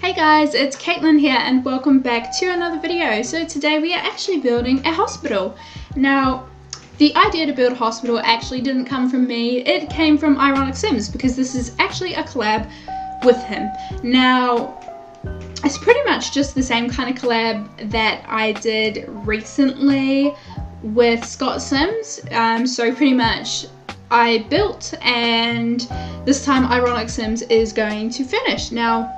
Hey guys, it's Caitlin here and welcome back to another video. So today we are actually building a hospital. Now, the idea to build a hospital actually didn't come from me, it came from Ironic Sims because this is actually a collab with him. Now, it's pretty much just the same kind of collab that I did recently with Scott Sims. So pretty much I built and this time Ironic Sims is going to finish. Now,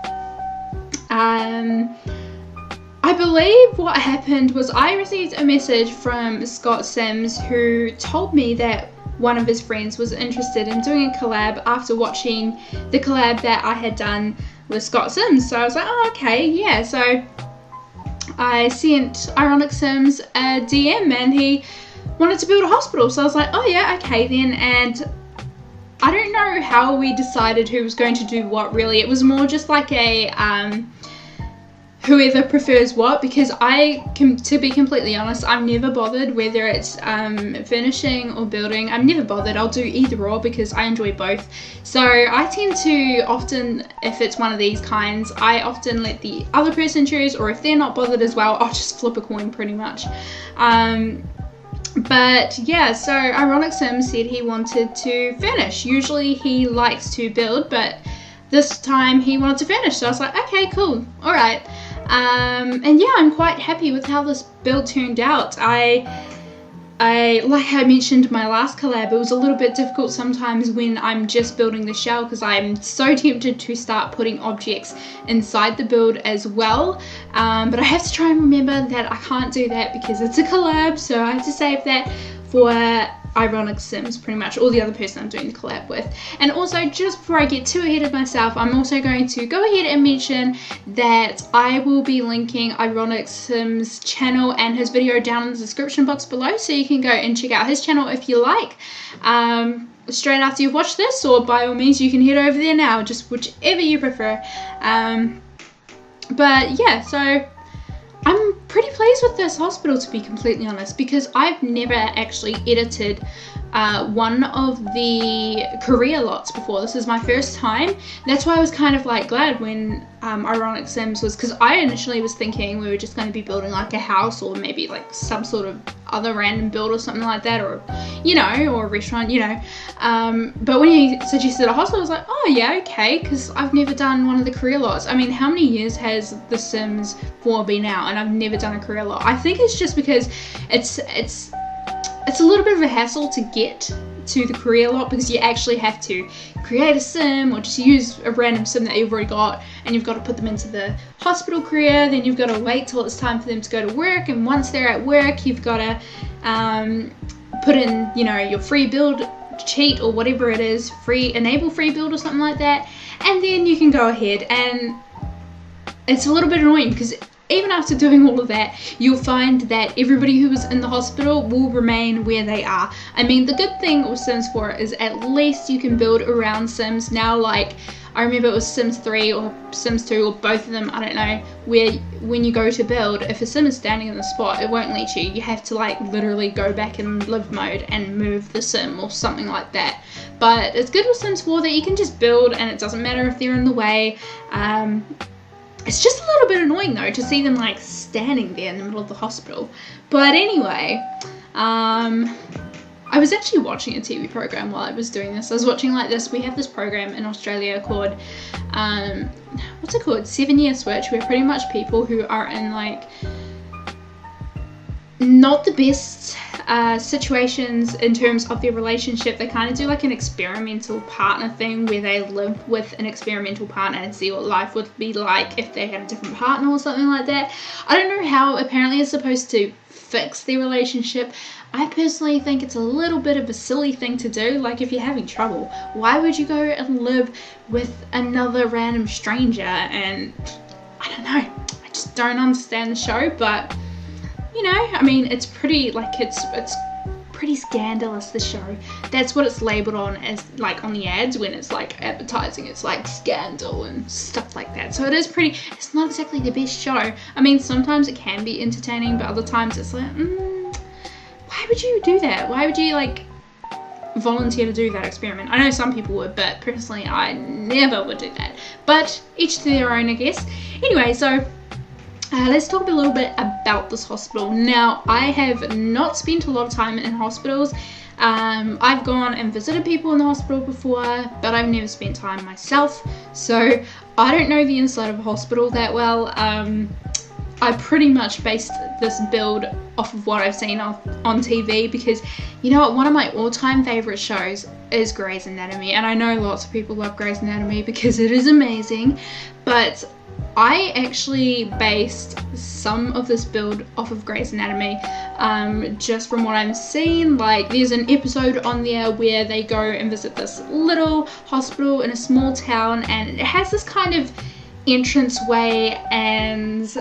I believe what happened was I received a message from Scott Sims who told me that one of his friends was interested in doing a collab after watching the collab that I had done with Scott Sims. So I was like, oh, okay, yeah. So I sent Ironic Sims a DM and he wanted to build a hospital. So I was like, oh yeah, okay then. And I don't know how we decided who was going to do what really. It was more just like a whoever prefers what, because to be completely honest, I'm never bothered whether it's finishing or building. I'm never bothered. I'll do either or because I enjoy both. So I tend to often, if it's one of these kinds, I often let the other person choose, or if they're not bothered as well, I'll just flip a coin pretty much. But yeah, so Ironic Sims said he wanted to finish. Usually he likes to build, but this time he wanted to finish. So I was like, okay, cool, all right. And yeah, I'm quite happy with how this build turned out. Like I mentioned in my last collab, it was a little bit difficult sometimes when I'm just building the shell because I'm so tempted to start putting objects inside the build as well. But I have to try and remember that I can't do that because it's a collab, so I have to save that for Ironic Sims, pretty much, or the other person I'm doing the collab with. And also, just before I get too ahead of myself, I'm also going to go ahead and mention that I will be linking Ironic Sims' channel and his video down in the description box below, so you can go and check out his channel if you like. Straight after you've watched this, or by all means you can head over there now, just whichever you prefer. But yeah, so I'm pretty pleased with this hospital, to be completely honest, because I've never actually edited one of the career lots before. This is my first time. That's why I was kind of like glad when Ironic Sims was, because I initially was thinking we were just going to be building like a house or maybe like some sort of other random build or something like that, or you know, or a restaurant, you know. But when he suggested a hospital, I was like, oh yeah, okay, because I've never done one of the career lots. I mean, how many years has The Sims 4 been out and I've never done a career lot? I think it's just because it's a little bit of a hassle to get to the career lot because you actually have to create a sim or just use a random sim that you've already got, and you've got to put them into the hospital career. Then you've got to wait till it's time for them to go to work, and once they're at work you've got to put in, you know, your free build cheat or whatever it is, enable free build or something like that, and then you can go ahead. And it's a little bit annoying because even after doing all of that, you'll find that everybody who is in the hospital will remain where they are. I mean, the good thing with Sims 4 is at least you can build around Sims. Now, like, I remember it was Sims 3 or Sims 2 or both of them, I don't know, where when you go to build, if a sim is standing in the spot, it won't let you. You have to like literally go back in live mode and move the sim or something like that. But it's good with Sims 4 that you can just build and it doesn't matter if they're in the way. It's just a little bit annoying though to see them like standing there in the middle of the hospital. But anyway, I was actually watching a TV program while I was doing this. I was watching like this, we have this program in Australia called, what's it called? 7 Year Switch, where pretty much people who are in like not the best situations in terms of their relationship, they kind of do like an experimental partner thing where they live with an experimental partner and see what life would be like if they had a different partner or something like that. I don't know how apparently it's supposed to fix their relationship. I personally think it's a little bit of a silly thing to do. Like, if you're having trouble, why would you go and live with another random stranger? And I don't know, I just don't understand the show. But you know, I mean, it's pretty, like, it's pretty scandalous, the show. That's what it's labeled on as, like, on the ads when it's like advertising. It's like scandal and stuff like that. So it is pretty, it's not exactly the best show. I mean, sometimes it can be entertaining, but other times it's like, why would you do that? Why would you, like, volunteer to do that experiment. I know some people would, but personally I never would do that. But each to their own, I guess. Anyway, so let's talk a little bit about this hospital. Now, I have not spent a lot of time in hospitals. I've gone and visited people in the hospital before, but I've never spent time myself, so I don't know the inside of a hospital that well. I pretty much based this build off of what I've seen on TV, because you know what, one of my all-time favorite shows is Grey's Anatomy, and I know lots of people love Grey's Anatomy because it is amazing, but I actually based some of this build off of Grey's Anatomy, just from what I'm seeing. Like, there's an episode on there where they go and visit this little hospital in a small town, and it has this kind of entranceway, and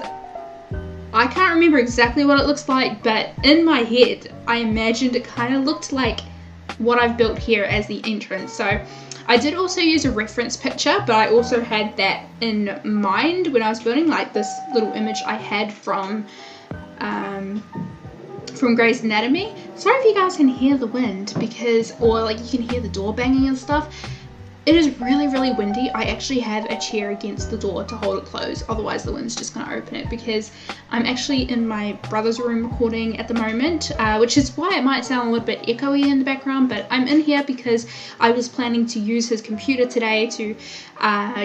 I can't remember exactly what it looks like, but in my head I imagined it kind of looked like what I've built here as the entrance. So I did also use a reference picture, but I also had that in mind when I was building, like this little image I had from Grey's Anatomy. Sorry if you guys can hear the wind, or like you can hear the door banging and stuff. It is really, really windy. I actually have a chair against the door to hold it closed, otherwise the wind's just gonna open it, because I'm actually in my brother's room recording at the moment, which is why it might sound a little bit echoey in the background, but I'm in here because I was planning to use his computer today to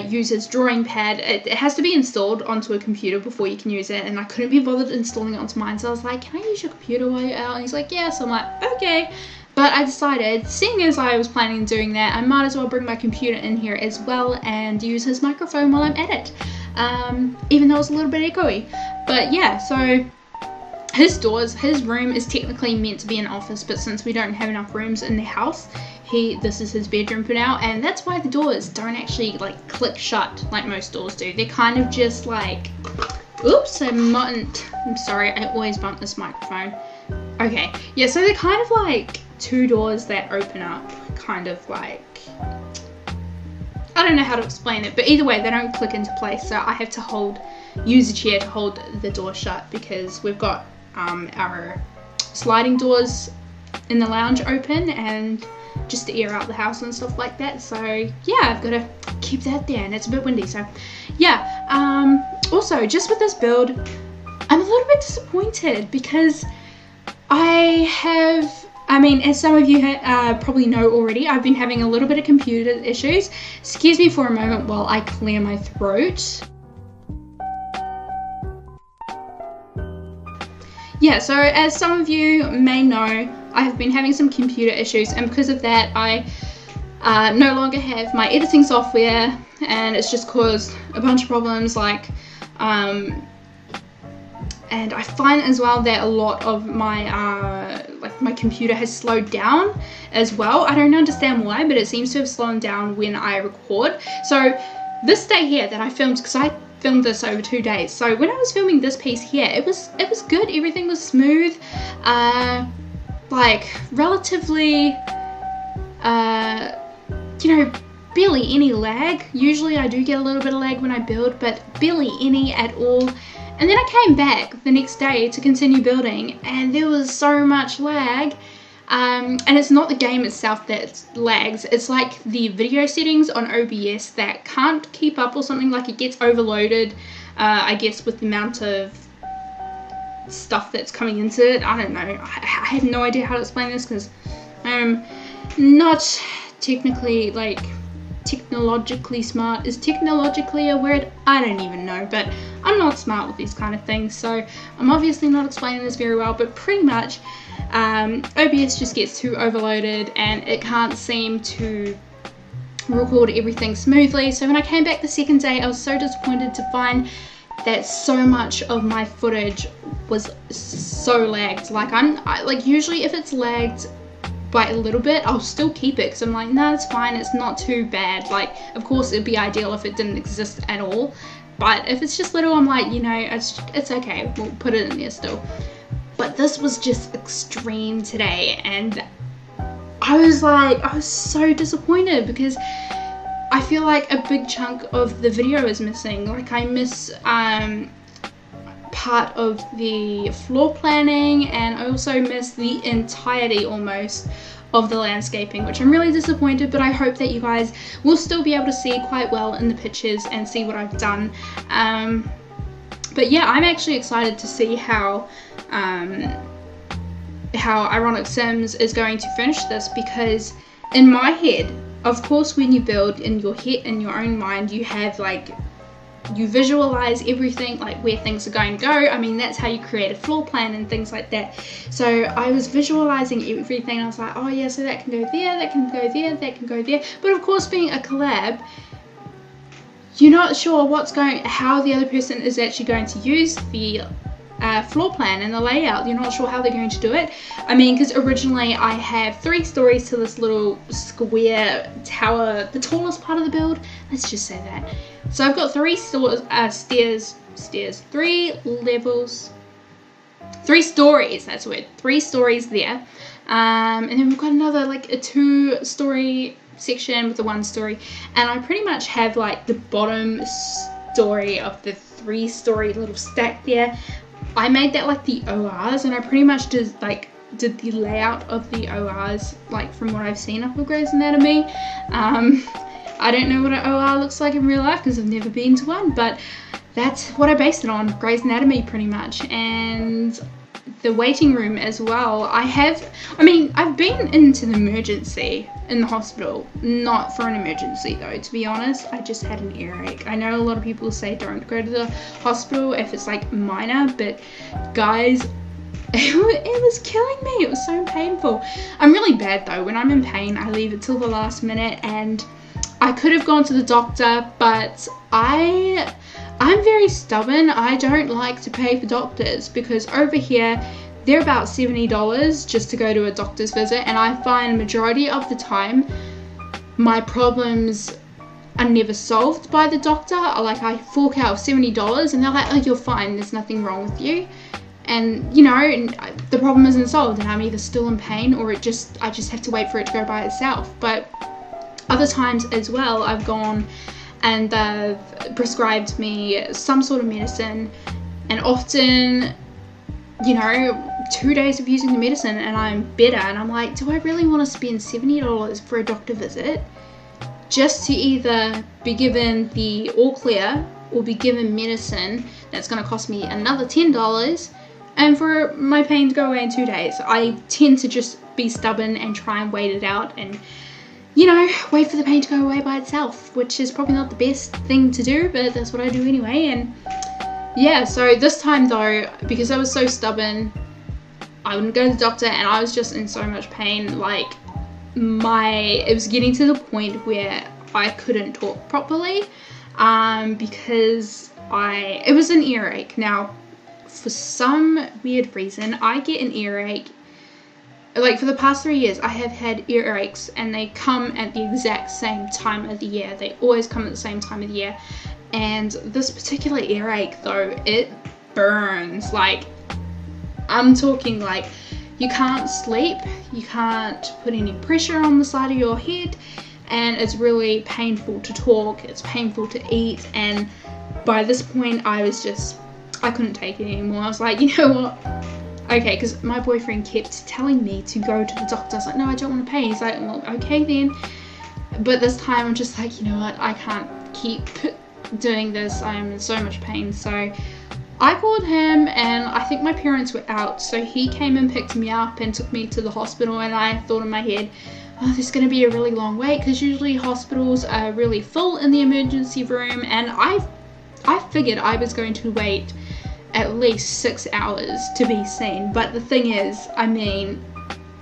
use his drawing pad. It has to be installed onto a computer before you can use it, and I couldn't be bothered installing it onto mine, so I was like, can I use your computer while you're out? And he's like, yeah, so I'm like, okay. But I decided, seeing as I was planning on doing that, I might as well bring my computer in here as well and use his microphone while I'm at it. Even though it's a little bit echoey. But yeah, so his room is technically meant to be an office, but since we don't have enough rooms in the house, this is his bedroom for now, and that's why the doors don't actually like click shut like most doors do. They're kind of just like, oops, I'm sorry, I always bump this microphone. Okay, yeah, so they're kind of like two doors that open up, kind of like, I don't know how to explain it, but either way, they don't click into place, so I have to use a chair to hold the door shut, because we've got our sliding doors in the lounge open, and just to air out the house and stuff like that. So yeah, I've got to keep that there, and it's a bit windy, so yeah. Also, just with this build, I'm a little bit disappointed, because as some of you probably know already, I've been having a little bit of computer issues. Excuse me for a moment while I clear my throat. Yeah, so as some of you may know, I have been having some computer issues, and because of that, I no longer have my editing software, and it's just caused a bunch of problems, like, and I find as well that a lot of my my computer has slowed down as well. I don't understand why, but it seems to have slowed down when I record. So this day here that I filmed, because I filmed this over 2 days, so when I was filming this piece here, it was good. Everything was smooth, like relatively, you know, barely any lag. Usually I do get a little bit of lag when I build, but barely any at all. And then I came back the next day to continue building, and there was so much lag. And it's not the game itself that lags, it's like the video settings on OBS that can't keep up or something, like it gets overloaded, I guess, with the amount of stuff that's coming into it. I don't know, I have no idea how to explain this, because I'm not technically, like, technologically smart. Is technologically a word? I don't even know, but I'm not smart with these kind of things, so I'm obviously not explaining this very well, but pretty much OBS just gets too overloaded and it can't seem to record everything smoothly. So when I came back the second day, I was so disappointed to find that so much of my footage was so lagged. Like, usually if it's lagged by a little bit, I'll still keep it, because I'm like, no, it's fine, it's not too bad. Like, of course it'd be ideal if it didn't exist at all, but if it's just little, I'm like, you know, it's okay, we'll put it in there still. But this was just extreme today, and I was so disappointed, because I feel like a big chunk of the video is missing. Like, I miss part of the floor planning, and I also miss the entirety almost of the landscaping, which I'm really disappointed, but I hope that you guys will still be able to see quite well in the pictures and see what I've done. But yeah, I'm actually excited to see how Ironic Sims is going to finish this, because in my head, of course, when you build in your head, in your own mind, you have like, you visualize everything, like where things are going to go. I mean, that's how you create a floor plan and things like that. So I was visualizing everything. I was like, oh yeah, so that can go there, that can go there, that can go there. But of course, being a collab, you're not sure how the other person is actually going to use the floor plan and the layout. You're not sure how they're going to do it. I mean, because originally I have 3 stories to this little square tower, the tallest part of the build. Let's just say that. So I've got 3 stairs, 3 levels, 3 stories. That's weird. 3 stories there, and then we've got another like a 2-story section with a 1-story, and I pretty much have like the bottom story of the 3-story little stack there. I made that like the ORs, and I pretty much did the layout of the ORs like from what I've seen up of Grey's Anatomy. I don't know what an OR looks like in real life because I've never been to one, but that's what I based it on, Grey's Anatomy pretty much. And the waiting room as well, I've been into the emergency in the hospital, not for an emergency though, to be honest. I just had an earache. I know a lot of people say don't go to the hospital if it's like minor, but guys, it was killing me. It was so painful. I'm really bad though. When I'm in pain, I leave it till the last minute, and I could have gone to the doctor, but I'm very stubborn. I don't like to pay for doctors, because over here they're about $70 just to go to a doctor's visit, and I find majority of the time my problems are never solved by the doctor. Like, I fork out $70 and they're like, oh, you're fine, there's nothing wrong with you. And you know, the problem isn't solved, and I'm either still in pain or I just have to wait for it to go by itself. But other times as well, I've gone and they've prescribed me some sort of medicine, and often, you know, 2 days of using the medicine and I'm better, and I'm like, do I really want to spend $70 for a doctor visit just to either be given the all clear or be given medicine that's going to cost me another $10 and for my pain to go away in 2 days? I tend to just be stubborn and try and wait it out, and you know, wait for the pain to go away by itself, which is probably not the best thing to do, but that's what I do anyway. And yeah, so this time though, because I was so stubborn, I wouldn't go to the doctor, and I was just in so much pain. Like, it was getting to the point where I couldn't talk properly, because it was an earache. Now, for some weird reason, I get an earache. Like, for the past 3 years, I have had earaches, and they come at the exact same time of the year. They always come at the same time of the year. And this particular earache, though, it burns. Like, I'm talking like, you can't sleep, you can't put any pressure on the side of your head, and it's really painful to talk, it's painful to eat. And by this point, I couldn't take it anymore. I was like, you know what? Okay, because my boyfriend kept telling me to go to the doctor. I was like, no, I don't want to pay. He's like, well, okay then. But this time I'm just like, you know what, I can't keep doing this. I'm in so much pain. So I called him, and I think my parents were out. So he came and picked me up and took me to the hospital, and I thought in my head, oh, there's going to be a really long wait, because usually hospitals are really full in the emergency room. And I figured I was going to wait at least 6 hours to be seen. But the thing is, I mean,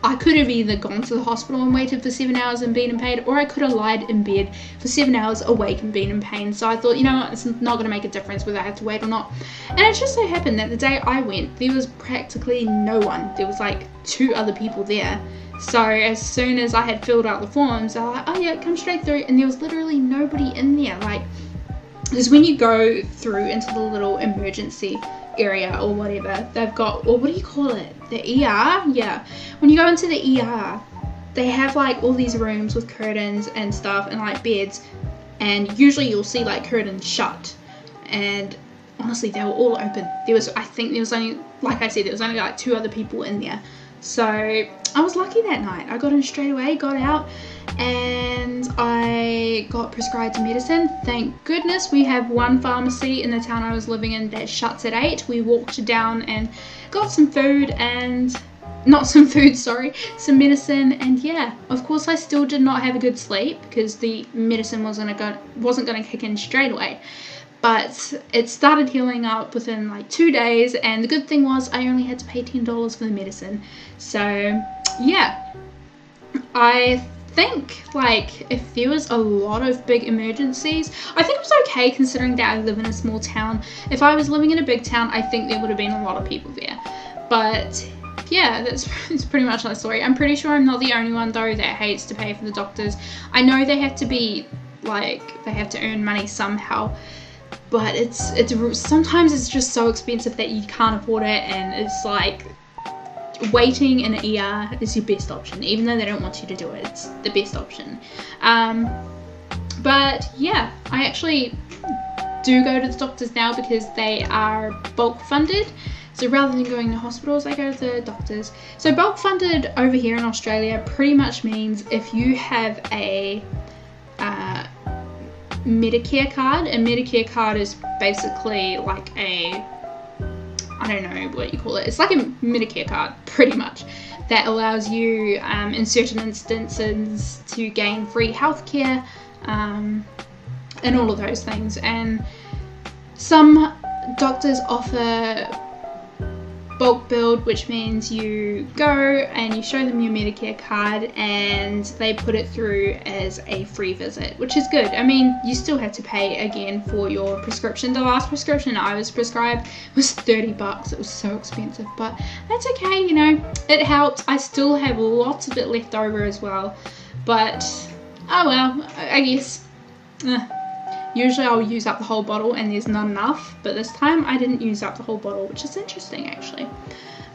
I could have either gone to the hospital and waited for 7 hours and been in pain, or I could have lied in bed for 7 hours awake and been in pain. So I thought, you know what, it's not going to make a difference whether I have to wait or not. And it just so happened that the day I went, there was practically no one. There was like 2 other people there. So as soon as I had filled out the forms, they were like, oh yeah, come straight through. And there was literally nobody in there. Like, because when you go through into the little emergency area or whatever, they've got, or what do you call it, the ER? Yeah, when you go into the ER, they have like all these rooms with curtains and stuff and like beds, and usually you'll see like curtains shut, and honestly they were all open. I think there was only, like I said, there was only like 2 other people in there. So I was lucky that night. I got in straight away, got out, and I got prescribed medicine. Thank goodness we have one pharmacy in the town I was living in that shuts at 8. We walked down and got some food and some medicine, and yeah, of course I still did not have a good sleep because the medicine wasn't going to kick in straight away. But it started healing up within like 2 days, and the good thing was I only had to pay $10 for the medicine. So yeah, I think like if there was a lot of big emergencies, I think it was okay considering that I live in a small town. If I was living in a big town, I think there would have been a lot of people there. But yeah, that's pretty much my story. I'm pretty sure I'm not the only one though that hates to pay for the doctors. I know they have to be like, they have to earn money somehow, but it's sometimes it's just so expensive that you can't afford it, and it's like waiting in an ER is your best option. Even though they don't want you to do it, it's the best option. But yeah, I actually do go to the doctors now because they are bulk funded. So rather than going to hospitals, I go to the doctors. So bulk funded over here in Australia pretty much means if you have a Medicare card. A Medicare card is basically like a, I don't know what you call it. It's like a Medicare card, pretty much, that allows you in certain instances to gain free healthcare and all of those things. And some doctors offer bulk billed, which means you go and you show them your Medicare card and they put it through as a free visit, which is good. I mean, you still have to pay again for your prescription. The last prescription I was prescribed was $30. It was so expensive, but that's okay, you know, it helped. I still have lots of it left over as well, but oh well, I guess. Usually I'll use up the whole bottle and there's not enough, but this time I didn't use up the whole bottle, which is interesting actually.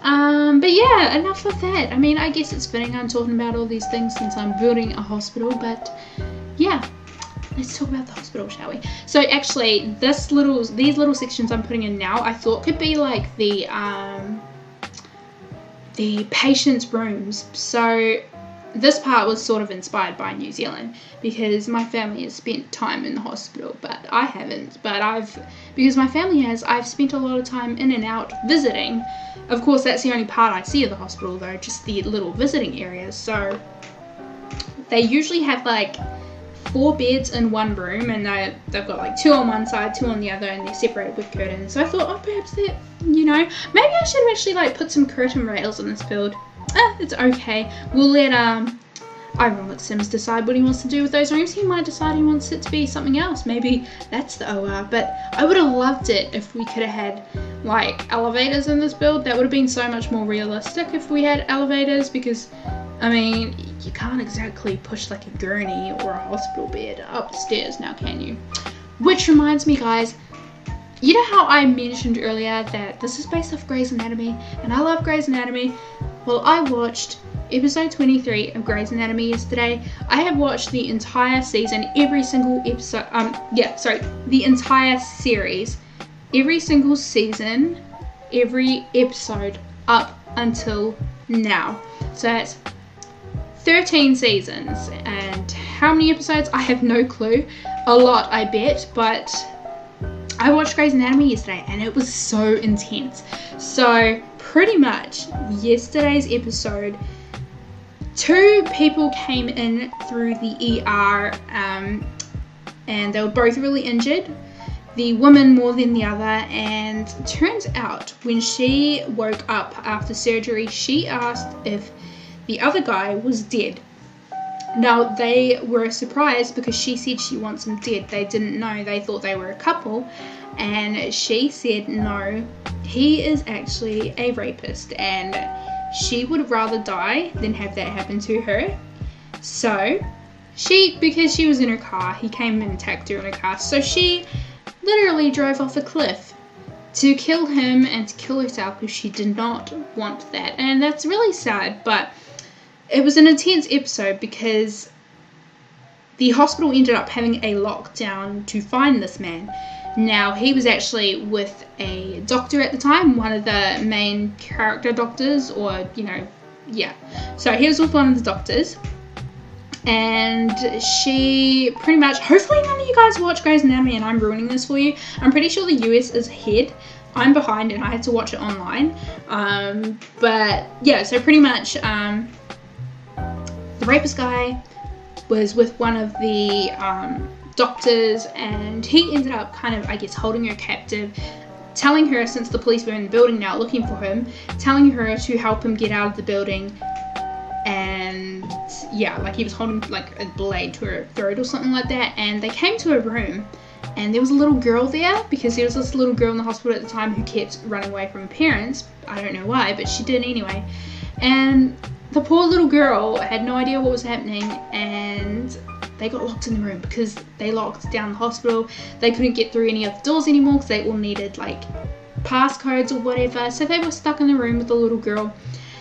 But yeah, enough of that. I mean, I guess it's fitting I'm talking about all these things since I'm building a hospital, but yeah, let's talk about the hospital, shall we? So actually, these little sections I'm putting in now, I thought could be like the patient's rooms. So this part was sort of inspired by New Zealand because my family has spent time in the hospital, but I haven't. But because my family has, I've spent a lot of time in and out visiting. Of course, that's the only part I see of the hospital though, just the little visiting areas. So they usually have like 4 beds in one room, and they've got like 2 on one side, 2 on the other, and they're separated with curtains. So I thought, oh, perhaps that, you know, maybe I should actually like put some curtain rails in this build. It's okay. We'll let Ironic Sims decide what he wants to do with those rooms. He might decide he wants it to be something else. Maybe that's the OR. But I would have loved it if we could have had like elevators in this build. That would have been so much more realistic if we had elevators, because I mean, you can't exactly push like a gurney or a hospital bed up the stairs now, can you? Which reminds me, guys, you know how I mentioned earlier that this is based off Grey's Anatomy, and I love Grey's Anatomy? Well, I watched episode 23 of Grey's Anatomy yesterday. I have watched the entire season, every single episode, the entire series, every single season, every episode up until now. So that's 13 seasons, and how many episodes? I have no clue. A lot, I bet, but I watched Grey's Anatomy yesterday and it was so intense. So pretty much yesterday's episode, 2 people came in through the ER and they were both really injured. The woman more than the other, and turns out when she woke up after surgery, she asked if the other guy was dead. Now, they were surprised because she said she wants him dead. They didn't know. They thought they were a couple. And she said, no, he is actually a rapist. And she would rather die than have that happen to her. So, because she was in her car, he came and attacked her in her car. So she literally drove off a cliff to kill him and to kill herself because she did not want that. And that's really sad, but it was an intense episode because the hospital ended up having a lockdown to find this man. Now, he was actually with a doctor at the time, one of the main character doctors, or, you know, yeah. So he was with one of the doctors, and she pretty much, hopefully none of you guys watch Grey's Anatomy and I'm ruining this for you. I'm pretty sure the US is ahead. I'm behind and I had to watch it online. But yeah, so pretty much the rapist guy was with one of the doctors, and he ended up kind of, I guess, holding her captive, telling her, since the police were in the building now looking for him, telling her to help him get out of the building. And yeah, like he was holding like a blade to her throat or something like that. And they came to her room, and there was a little girl there, because there was this little girl in the hospital at the time who kept running away from her parents. I don't know why, but she did anyway. And the poor little girl had no idea what was happening, and they got locked in the room because they locked down the hospital. They couldn't get through any of the doors anymore because they all needed like passcodes or whatever. So they were stuck in the room with the little girl.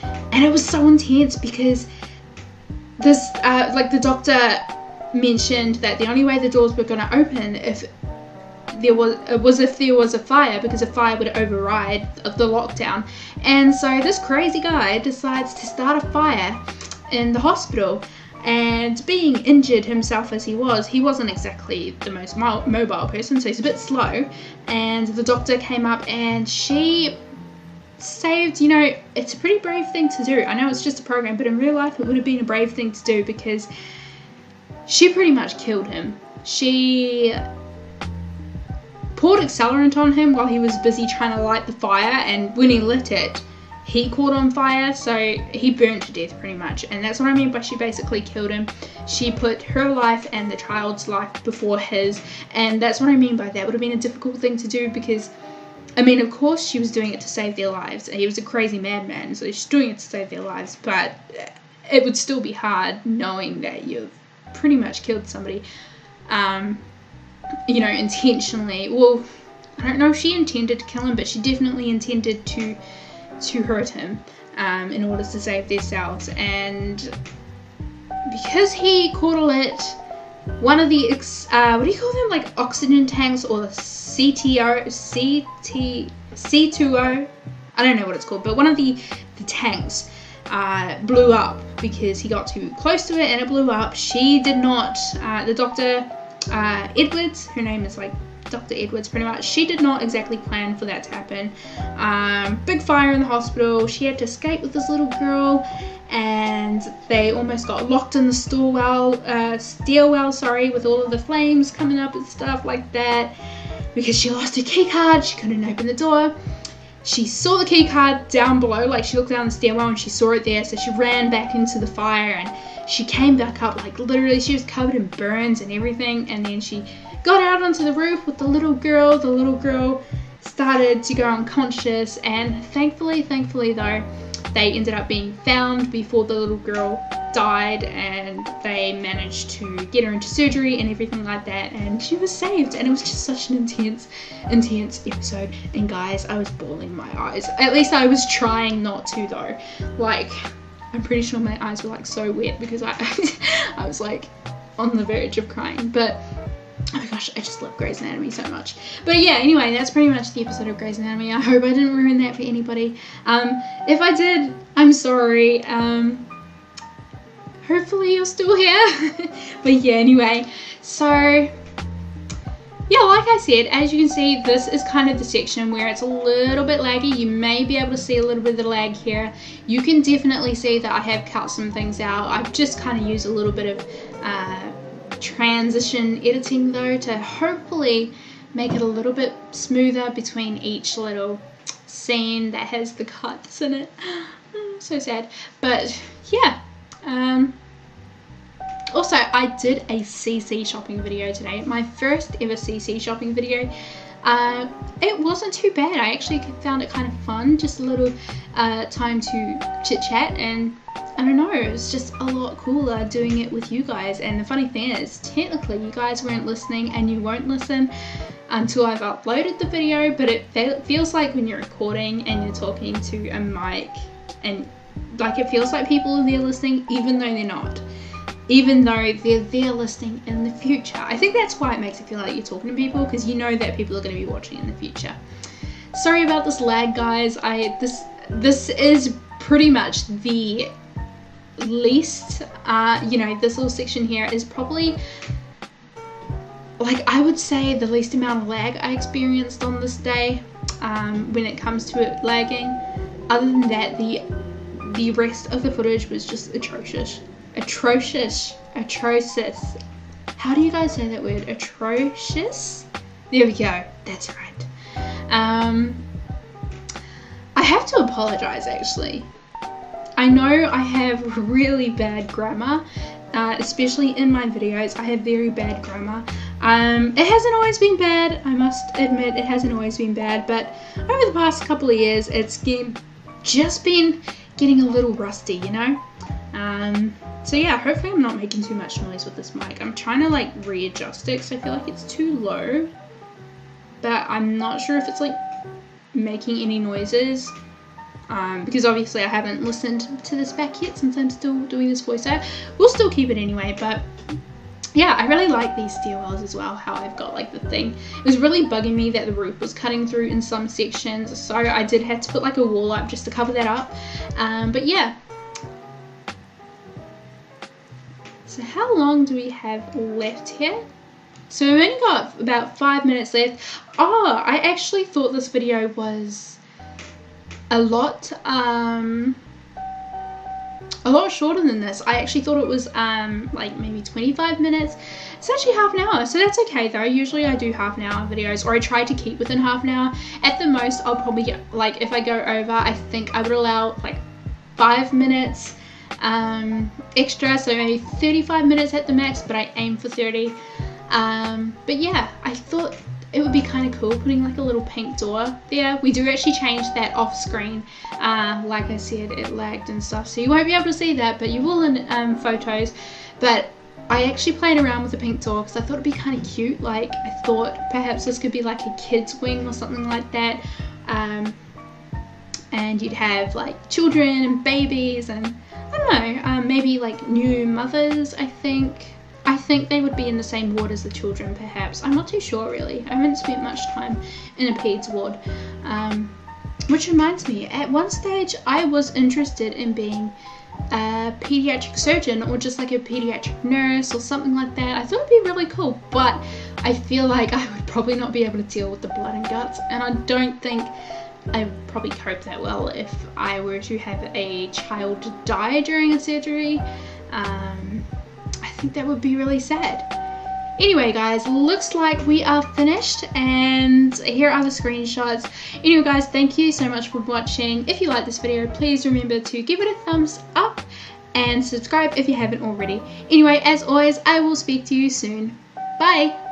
And it was so intense because this, like the doctor mentioned that the only way the doors were going to open if there was a fire, because a fire would override of the lockdown. And so this crazy guy decides to start a fire in the hospital. And being injured himself as he wasn't exactly the most mobile person, so he's a bit slow. And the doctor came up and she saved, you know, it's a pretty brave thing to do. I know it's just a program, but in real life it would have been a brave thing to do, because she pretty much killed him. She poured accelerant on him while he was busy trying to light the fire, and when he lit it, he caught on fire, so he burned to death pretty much. And that's what I mean by she basically killed him. She put her life and the child's life before his, and that's what I mean by that would have been a difficult thing to do, because I mean, of course she was doing it to save their lives. He was a crazy madman, so she's doing it to save their lives, but it would still be hard knowing that you've pretty much killed somebody, you know, intentionally. Well, I don't know if she intended to kill him, but she definitely intended to hurt him in order to save themselves. And because he caught a lit one of the what do you call them, like oxygen tanks, or the C2O, I don't know what it's called, but one of the tanks blew up because he got too close to it and it blew up. She did not, the doctor Edwards, her name is like Dr. Edwards pretty much, she did not exactly plan for that to happen. Big fire in the hospital, she had to escape with this little girl, and they almost got locked in the stairwell, with all of the flames coming up and stuff like that, because she lost her key card. She couldn't open the door. She saw the key card down below, like she looked down the stairwell and she saw it there, so she ran back into the fire, and she came back up, like literally she was covered in burns and everything. And then she got out onto the roof with the little girl. The little girl started to go unconscious, and thankfully though, they ended up being found before the little girl died, and they managed to get her into surgery and everything like that, and she was saved. And it was just such an intense episode. And guys, I was bawling my eyes. At least I was trying not to though. Like, I'm pretty sure my eyes were like so wet because I was like on the verge of crying. But oh my gosh, I just love Grey's Anatomy so much. But yeah, anyway, that's pretty much the episode of Grey's Anatomy. I hope I didn't ruin that for anybody. If I did, I'm sorry. Hopefully you're still here. But yeah, anyway, so yeah, like I said, as you can see, this is kind of the section where it's a little bit laggy. You may be able to see a little bit of the lag here. You can definitely see that I have cut some things out. I've just kind of used a little bit of transition editing though, to hopefully make it a little bit smoother between each little scene that has the cuts in it. So sad. But yeah, also I did a CC shopping video today, my first ever CC shopping video. It wasn't too bad. I actually found it kind of fun, just a little time to chit chat, and I don't know, it was just a lot cooler doing it with you guys. And the funny thing is, technically you guys weren't listening, and you won't listen until I've uploaded the video, but it feels like when you're recording and you're talking to a mic, and like it feels like people are there listening, even though they're not. Even though they're there listening in the future. I think that's why it makes it feel like you're talking to people, because you know that people are going to be watching in the future. Sorry about this lag, guys. this is pretty much the least, you know, this little section here is probably, like, I would say the least amount of lag I experienced on this day, when it comes to it lagging. Other than that, the rest of the footage was just atrocious. Atrocious. How do you guys say that word? Atrocious? There we go. That's right. I have to apologize, actually. I know I have really bad grammar, especially in my videos. I have very bad grammar. It hasn't always been bad, I must admit, it hasn't always been bad, but over the past couple of years, it's just been getting a little rusty, you know? So yeah, hopefully I'm not making too much noise with this mic. I'm trying to like readjust it because I feel like it's too low, but I'm not sure if it's like making any noises, because obviously I haven't listened to this back yet since I'm still doing this voiceover. We'll still keep it anyway, but yeah, I really like these stairwells as well, how I've got like the thing. It was really bugging me that the roof was cutting through in some sections, so I did have to put like a wall up just to cover that up. But yeah. So how long do we have left here? So we've only got about 5 minutes left. Oh, I actually thought this video was a lot shorter than this. I actually thought it was like maybe 25 minutes. It's actually half an hour, so that's okay though. Usually I do half an hour videos, or I try to keep within half an hour. At the most, I'll probably get, like, if I go over, I think I would allow like 5 minutes extra, so maybe 35 minutes at the max, but I aim for 30. But yeah, I thought it would be kind of cool putting like a little pink door there. We do actually change that off screen. Like I said, it lagged and stuff, so you won't be able to see that, but you will in photos. But I actually played around with the pink door because I thought it'd be kind of cute. Like, I thought perhaps this could be like a kid's wing or something like that. And you'd have like children and babies and I don't know, maybe like new mothers, I think. I think they would be in the same ward as the children, perhaps. I'm not too sure, really. I haven't spent much time in a peds ward. Which reminds me, at one stage, I was interested in being a pediatric surgeon or just like a pediatric nurse or something like that. I thought it'd be really cool, but I feel like I would probably not be able to deal with the blood and guts, and I don't think I would probably cope that well if I were to have a child die during a surgery. I think that would be really sad. Anyway guys, looks like we are finished, and here are the screenshots. Anyway guys, thank you so much for watching. If you like this video, please remember to give it a thumbs up and subscribe if you haven't already. Anyway, as always, I will speak to you soon. Bye!